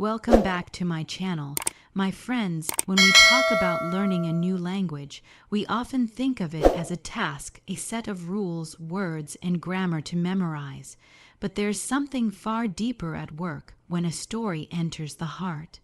Welcome back to my channel. My friends, when we talk about learning a new language, we often think of it as a task, a set of rules, words, and grammar to memorize. But there's something far deeper at work when a story enters the heart.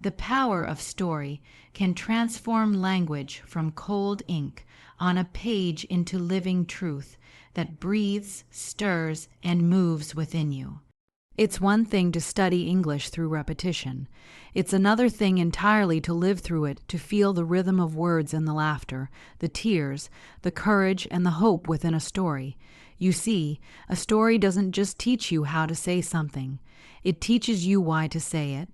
The power of story can transform language from cold ink on a page into living truth that breathes, stirs, and moves within you. It's one thing to study English through repetition. It's another thing entirely to live through it, to feel the rhythm of words and the laughter, the tears, the courage and the hope within a story. You see, a story doesn't just teach you how to say something. It teaches you why to say it.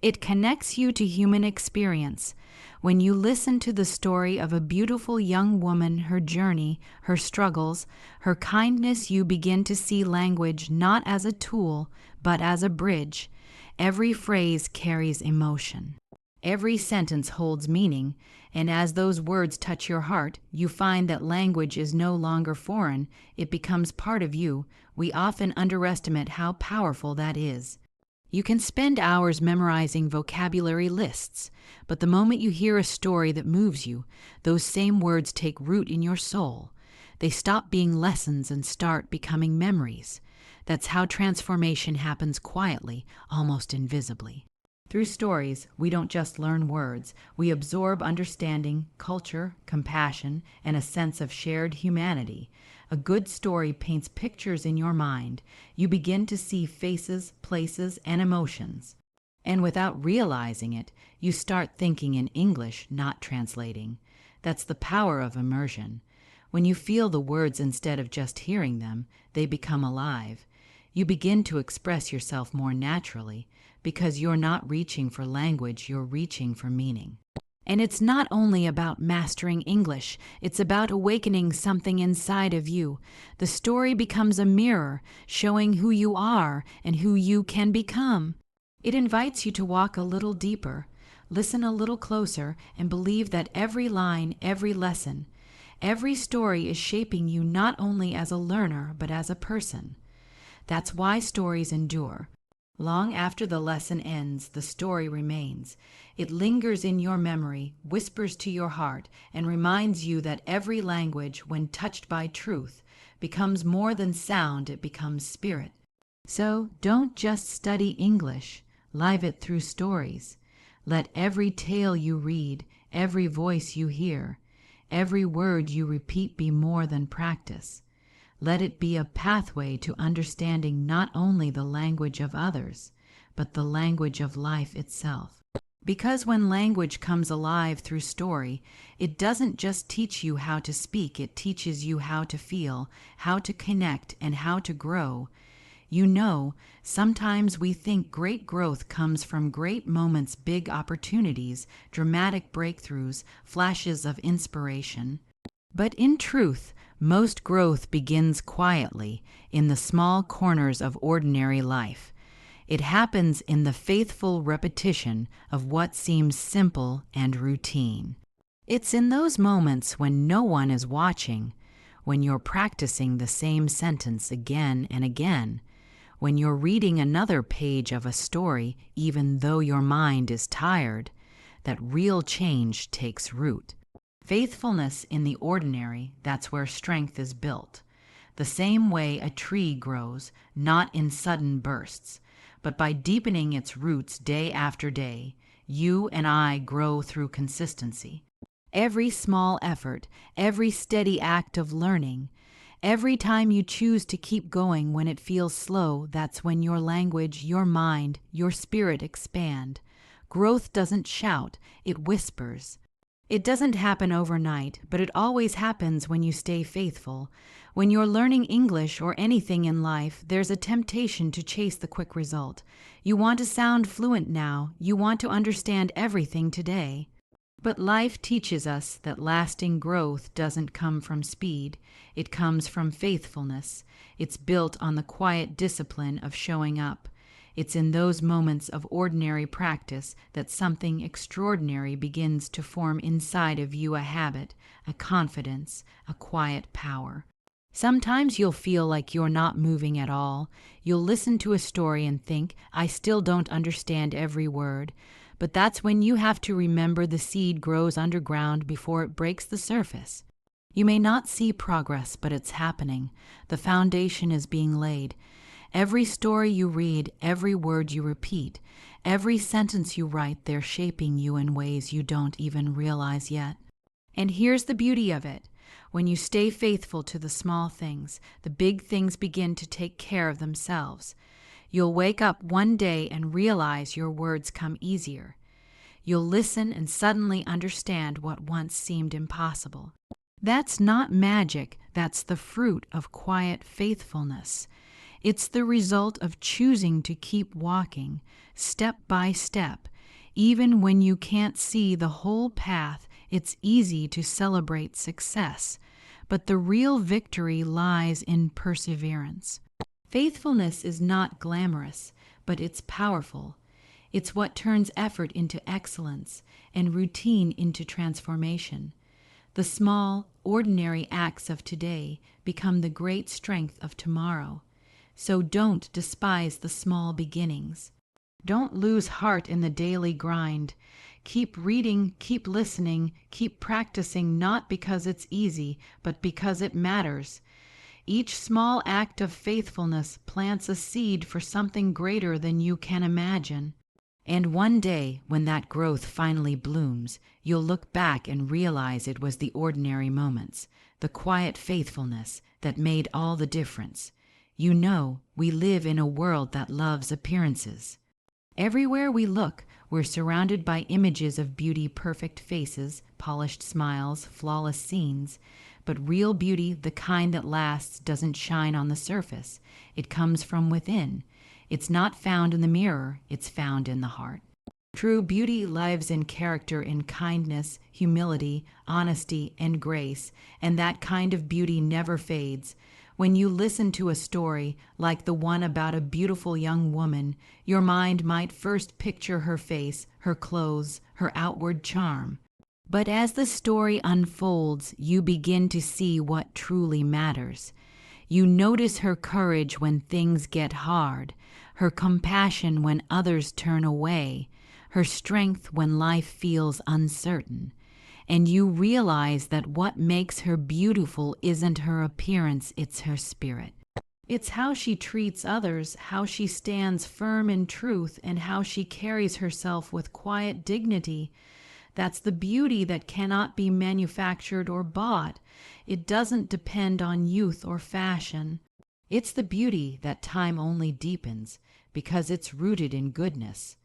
It connects you to human experience. When you listen to the story of a beautiful young woman, her journey, her struggles, her kindness, you begin to see language not as a tool, but as a bridge. Every phrase carries emotion. Every sentence holds meaning, and as those words touch your heart, you find that language is no longer foreign. It becomes part of you. We often underestimate how powerful that is. You can spend hours memorizing vocabulary lists, but the moment you hear a story that moves you, those same words take root in your soul. They stop being lessons and start becoming memories. That's how transformation happens quietly, almost invisibly. Through stories, we don't just learn words, we absorb understanding, culture, compassion, and a sense of shared humanity. A good story paints pictures in your mind. You begin to see faces, places, and emotions. And without realizing it, you start thinking in English, not translating. That's the power of immersion. When you feel the words instead of just hearing them, they become alive. You begin to express yourself more naturally, because you're not reaching for language, you're reaching for meaning. And it's not only about mastering English, it's about awakening something inside of you. The story becomes a mirror, showing who you are and who you can become. It invites you to walk a little deeper, listen a little closer, and believe that every line, every lesson, every story is shaping you not only as a learner, but as a person. That's why stories endure. Long after the lesson ends, the story remains. It lingers in your memory, whispers to your heart, and reminds you that every language, when touched by truth, becomes more than sound, it becomes spirit. So don't just study English, live it through stories. Let every tale you read, every voice you hear, every word you repeat be more than practice. Let it be a pathway to understanding not only the language of others, but the language of life itself. Because when language comes alive through story, it doesn't just teach you how to speak, it teaches you how to feel, how to connect, and how to grow. You know, sometimes we think great growth comes from great moments, big opportunities, dramatic breakthroughs, flashes of inspiration. But in truth, most growth begins quietly in the small corners of ordinary life. It happens in the faithful repetition of what seems simple and routine. It's in those moments when no one is watching, when you're practicing the same sentence again and again, when you're reading another page of a story even though your mind is tired, that real change takes root. Faithfulness in the ordinary, that's where strength is built. The same way a tree grows, not in sudden bursts, but by deepening its roots day after day. You and I grow through consistency. Every small effort, every steady act of learning, every time you choose to keep going when it feels slow, that's when your language, your mind, your spirit expand. Growth doesn't shout, it whispers. It doesn't happen overnight, but it always happens when you stay faithful. When you're learning English or anything in life, there's a temptation to chase the quick result. You want to sound fluent now. You want to understand everything today. But life teaches us that lasting growth doesn't come from speed. It comes from faithfulness. It's built on the quiet discipline of showing up. It's in those moments of ordinary practice that something extraordinary begins to form inside of you, a habit, a confidence, a quiet power. Sometimes you'll feel like you're not moving at all. You'll listen to a story and think, I still don't understand every word. But that's when you have to remember the seed grows underground before it breaks the surface. You may not see progress, but it's happening. The foundation is being laid. Every story you read, every word you repeat, every sentence you write, they're shaping you in ways you don't even realize yet. And here's the beauty of it. When you stay faithful to the small things, the big things begin to take care of themselves. You'll wake up one day and realize your words come easier. You'll listen and suddenly understand what once seemed impossible. That's not magic, that's the fruit of quiet faithfulness. It's the result of choosing to keep walking, step by step. Even when you can't see the whole path, it's easy to celebrate success, but the real victory lies in perseverance. Faithfulness is not glamorous, but it's powerful. It's what turns effort into excellence and routine into transformation. The small, ordinary acts of today become the great strength of tomorrow. So don't despise the small beginnings. Don't lose heart in the daily grind. Keep reading, keep listening, keep practicing, not because it's easy, but because it matters. Each small act of faithfulness plants a seed for something greater than you can imagine. And one day, when that growth finally blooms, you'll look back and realize it was the ordinary moments, the quiet faithfulness that made all the difference. You know, we live in a world that loves appearances. Everywhere we look, we're surrounded by images of beauty, perfect faces, polished smiles, flawless scenes. But real beauty, the kind that lasts, doesn't shine on the surface. It comes from within. It's not found in the mirror, it's found in the heart. True beauty lives in character, in kindness, humility, honesty, and grace, and that kind of beauty never fades. When you listen to a story like the one about a beautiful young woman, your mind might first picture her face, her clothes, her outward charm. But as the story unfolds, you begin to see what truly matters. You notice her courage when things get hard, her compassion when others turn away, her strength when life feels uncertain. And you realize that what makes her beautiful isn't her appearance, it's her spirit. It's how she treats others, how she stands firm in truth, and how she carries herself with quiet dignity. That's the beauty that cannot be manufactured or bought. It doesn't depend on youth or fashion. It's the beauty that time only deepens, because it's rooted in goodness.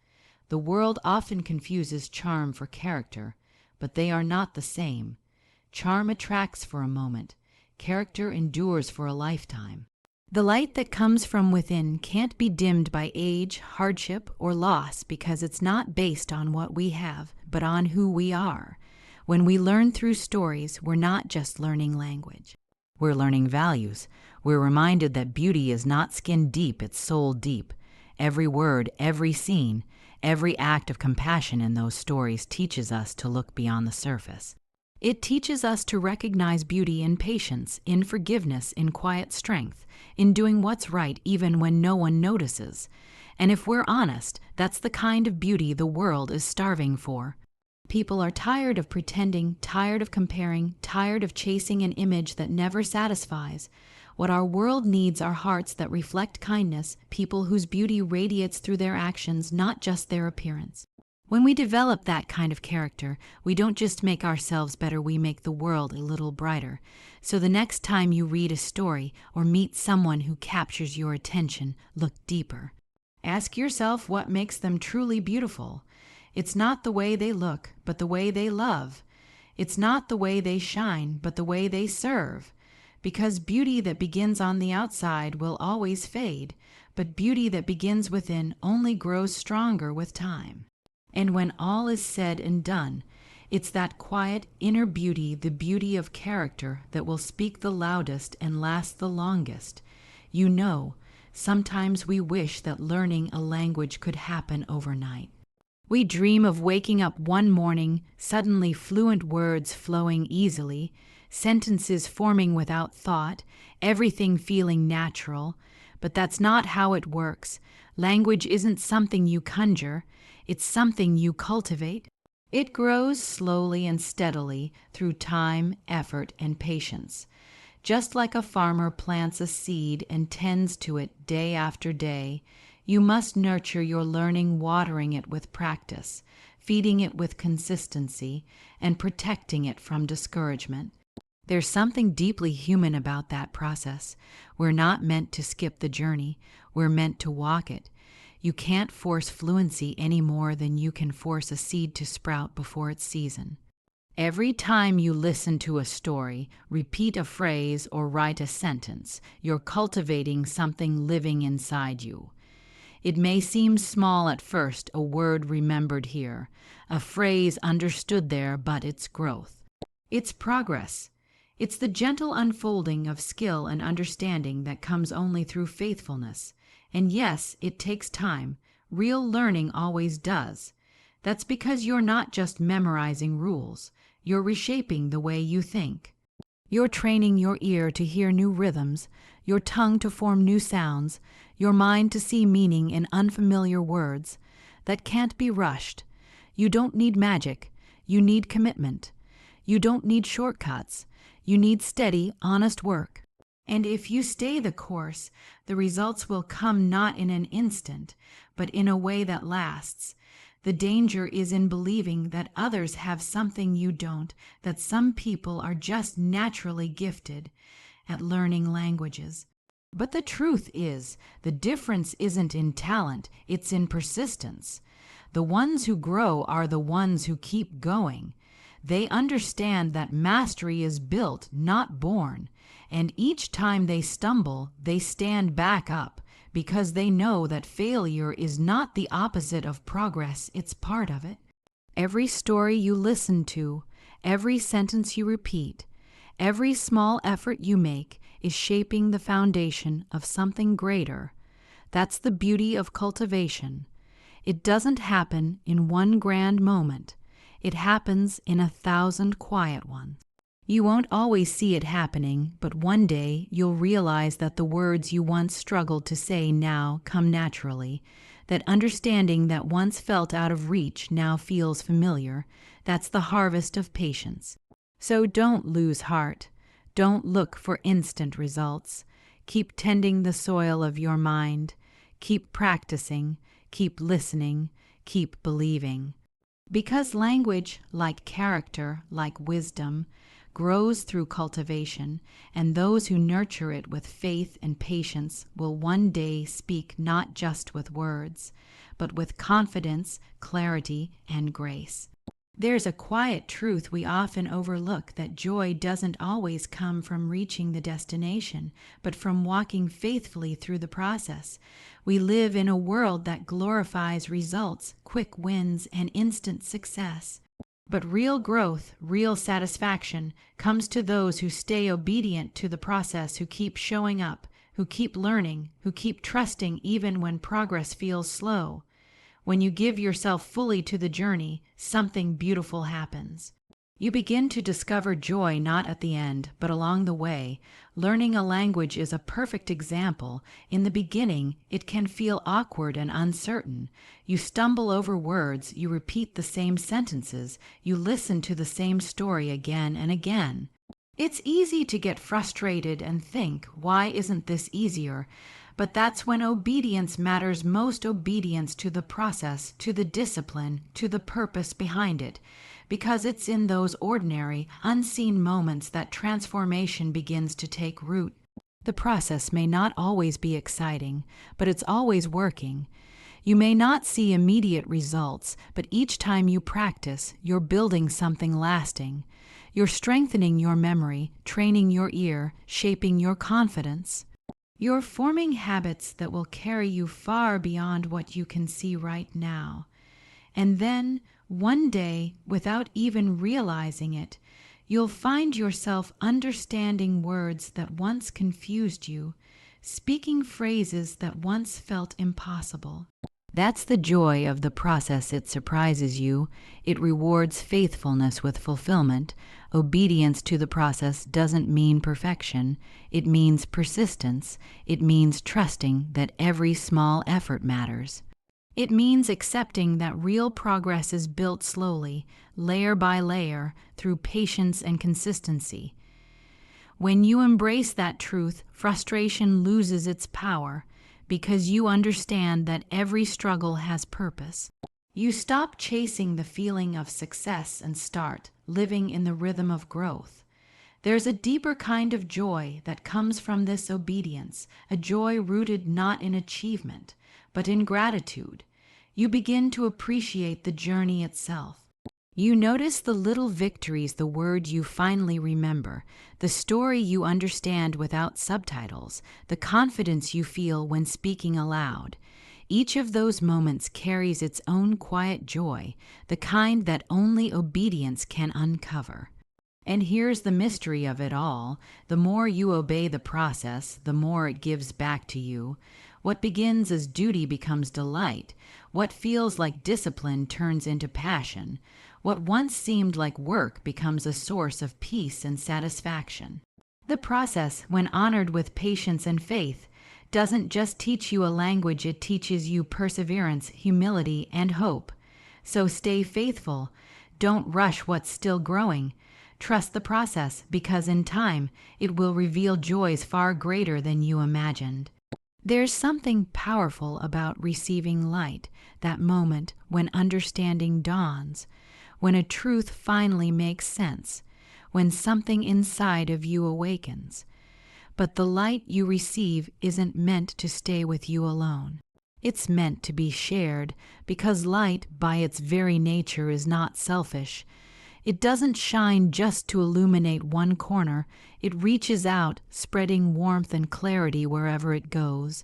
The world often confuses charm for character, but they are not the same. Charm attracts for a moment. Character endures for a lifetime. The light that comes from within can't be dimmed by age, hardship, or loss because it's not based on what we have, but on who we are. When we learn through stories, we're not just learning language. We're learning values. We're reminded that beauty is not skin deep, it's soul deep. Every word, every scene, every act of compassion in those stories teaches us to look beyond the surface. It teaches us to recognize beauty in patience, in forgiveness, in quiet strength, in doing what's right even when no one notices. And if we're honest, that's the kind of beauty the world is starving for. People are tired of pretending, tired of comparing, tired of chasing an image that never satisfies. What our world needs are hearts that reflect kindness, people whose beauty radiates through their actions, not just their appearance. When we develop that kind of character, we don't just make ourselves better, we make the world a little brighter. So the next time you read a story or meet someone who captures your attention, look deeper. Ask yourself what makes them truly beautiful. It's not the way they look, but the way they love. It's not the way they shine, but the way they serve. Because beauty that begins on the outside will always fade, but beauty that begins within only grows stronger with time. And when all is said and done, it's that quiet inner beauty, the beauty of character, that will speak the loudest and last the longest. You know, sometimes we wish that learning a language could happen overnight. We dream of waking up one morning, suddenly fluent words flowing easily, sentences forming without thought, everything feeling natural. But that's not how it works. Language isn't something you conjure, it's something you cultivate. It grows slowly and steadily through time, effort, and patience. Just like a farmer plants a seed and tends to it day after day, you must nurture your learning, watering it with practice, feeding it with consistency, and protecting it from discouragement. There's something deeply human about that process. We're not meant to skip the journey, we're meant to walk it. You can't force fluency any more than you can force a seed to sprout before its season. Every time you listen to a story, repeat a phrase, or write a sentence, you're cultivating something living inside you. It may seem small at first, a word remembered here, a phrase understood there, but it's growth. It's progress. It's the gentle unfolding of skill and understanding that comes only through faithfulness. And yes, it takes time. Real learning always does. That's because you're not just memorizing rules. You're reshaping the way you think. You're training your ear to hear new rhythms, your tongue to form new sounds, your mind to see meaning in unfamiliar words that can't be rushed. You don't need magic. You need commitment. You don't need shortcuts. You need steady, honest work. And if you stay the course, the results will come not in an instant, but in a way that lasts. The danger is in believing that others have something you don't, that some people are just naturally gifted at learning languages. But the truth is, the difference isn't in talent, it's in persistence. The ones who grow are the ones who keep going. They understand that mastery is built, not born, and each time they stumble, they stand back up, because they know that failure is not the opposite of progress, it's part of it. Every story you listen to, every sentence you repeat, every small effort you make is shaping the foundation of something greater. That's the beauty of cultivation. It doesn't happen in one grand moment. It happens in 1,000 quiet ones. You won't always see it happening, but one day you'll realize that the words you once struggled to say now come naturally, that understanding that once felt out of reach now feels familiar. That's the harvest of patience. So don't lose heart. Don't look for instant results. Keep tending the soil of your mind. Keep practicing. Keep listening. Keep believing. Because language, like character, like wisdom, grows through cultivation, and those who nurture it with faith and patience will one day speak not just with words, but with confidence, clarity, and grace. There's a quiet truth we often overlook, that joy doesn't always come from reaching the destination, but from walking faithfully through the process. We live in a world that glorifies results, quick wins, and instant success. But real growth, real satisfaction, comes to those who stay obedient to the process, who keep showing up, who keep learning, who keep trusting even when progress feels slow. When you give yourself fully to the journey, something beautiful happens. You begin to discover joy not at the end, but along the way. Learning a language is a perfect example. In the beginning, it can feel awkward and uncertain. You stumble over words, you repeat the same sentences, you listen to the same story again and again. It's easy to get frustrated and think, why isn't this easier? But that's when obedience matters most, obedience to the process, to the discipline, to the purpose behind it. Because it's in those ordinary, unseen moments that transformation begins to take root. The process may not always be exciting, but it's always working. You may not see immediate results, but each time you practice, you're building something lasting. You're strengthening your memory, training your ear, shaping your confidence. You're forming habits that will carry you far beyond what you can see right now. And then, one day, without even realizing it, you'll find yourself understanding words that once confused you, speaking phrases that once felt impossible. That's the joy of the process. It surprises you. It rewards faithfulness with fulfillment. Obedience to the process doesn't mean perfection. It means persistence. It means trusting that every small effort matters. It means accepting that real progress is built slowly, layer by layer, through patience and consistency. When you embrace that truth, frustration loses its power, because you understand that every struggle has purpose. You stop chasing the feeling of success and start living in the rhythm of growth. There's a deeper kind of joy that comes from this obedience, a joy rooted not in achievement, but in gratitude. You begin to appreciate the journey itself. You notice the little victories, the word you finally remember, the story you understand without subtitles, the confidence you feel when speaking aloud. Each of those moments carries its own quiet joy, the kind that only obedience can uncover. And here's the mystery of it all. The more you obey the process, the more it gives back to you. What begins as duty becomes delight. What feels like discipline turns into passion. What once seemed like work becomes a source of peace and satisfaction. The process, when honored with patience and faith, doesn't just teach you a language, it teaches you perseverance, humility, and hope. So stay faithful. Don't rush what's still growing. Trust the process, because in time, it will reveal joys far greater than you imagined. There's something powerful about receiving light, that moment when understanding dawns, when a truth finally makes sense, when something inside of you awakens. But the light you receive isn't meant to stay with you alone. It's meant to be shared, because light, by its very nature, is not selfish. It doesn't shine just to illuminate one corner. It reaches out, spreading warmth and clarity wherever it goes.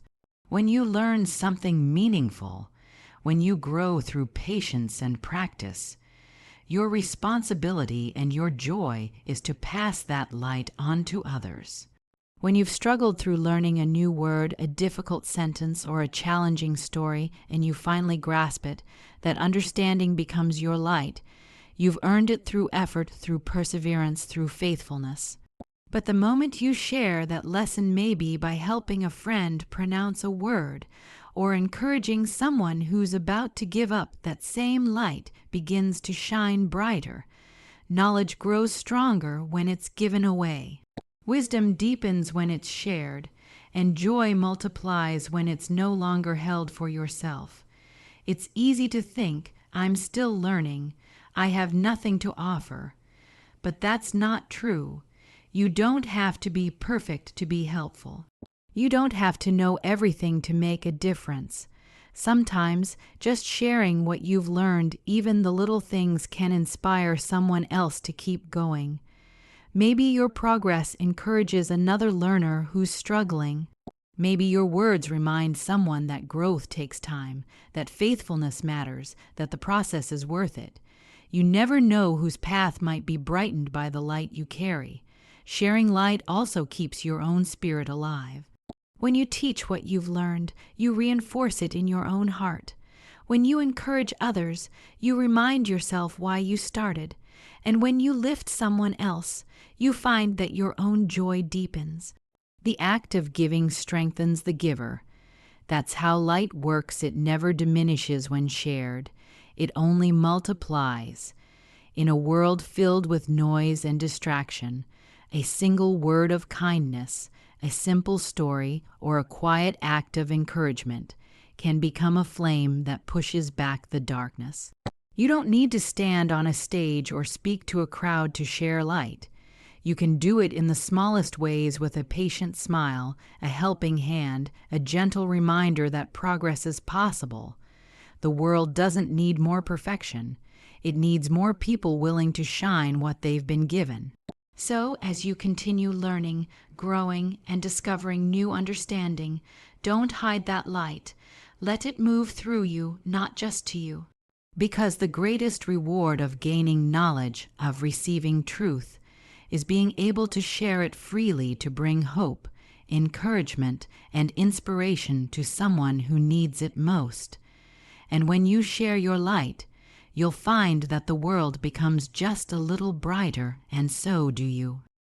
When you learn something meaningful, when you grow through patience and practice, your responsibility and your joy is to pass that light on to others. When you've struggled through learning a new word, a difficult sentence, or a challenging story, and you finally grasp it, that understanding becomes your light. You've earned it through effort, through perseverance, through faithfulness. But the moment you share that lesson, may be by helping a friend pronounce a word, or encouraging someone who's about to give up, that same light begins to shine brighter. Knowledge grows stronger when it's given away. Wisdom deepens when it's shared, and joy multiplies when it's no longer held for yourself. It's easy to think, I'm still learning, I have nothing to offer. But that's not true. You don't have to be perfect to be helpful. You don't have to know everything to make a difference. Sometimes, just sharing what you've learned, even the little things, can inspire someone else to keep going. Maybe your progress encourages another learner who's struggling. Maybe your words remind someone that growth takes time, that faithfulness matters, that the process is worth it. You never know whose path might be brightened by the light you carry. Sharing light also keeps your own spirit alive. When you teach what you've learned, you reinforce it in your own heart. When you encourage others, you remind yourself why you started. And when you lift someone else, you find that your own joy deepens. The act of giving strengthens the giver. That's how light works. It never diminishes when shared. It only multiplies. In a world filled with noise and distraction, a single word of kindness, a simple story, or a quiet act of encouragement can become a flame that pushes back the darkness. You don't need to stand on a stage or speak to a crowd to share light. You can do it in the smallest ways, with a patient smile, a helping hand, a gentle reminder that progress is possible. The world doesn't need more perfection. It needs more people willing to shine what they've been given. So, as you continue learning, growing, and discovering new understanding, don't hide that light. Let it move through you, not just to you. Because the greatest reward of gaining knowledge, of receiving truth, is being able to share it freely, to bring hope, encouragement, and inspiration to someone who needs it most. And when you share your light, you'll find that the world becomes just a little brighter, and so do you.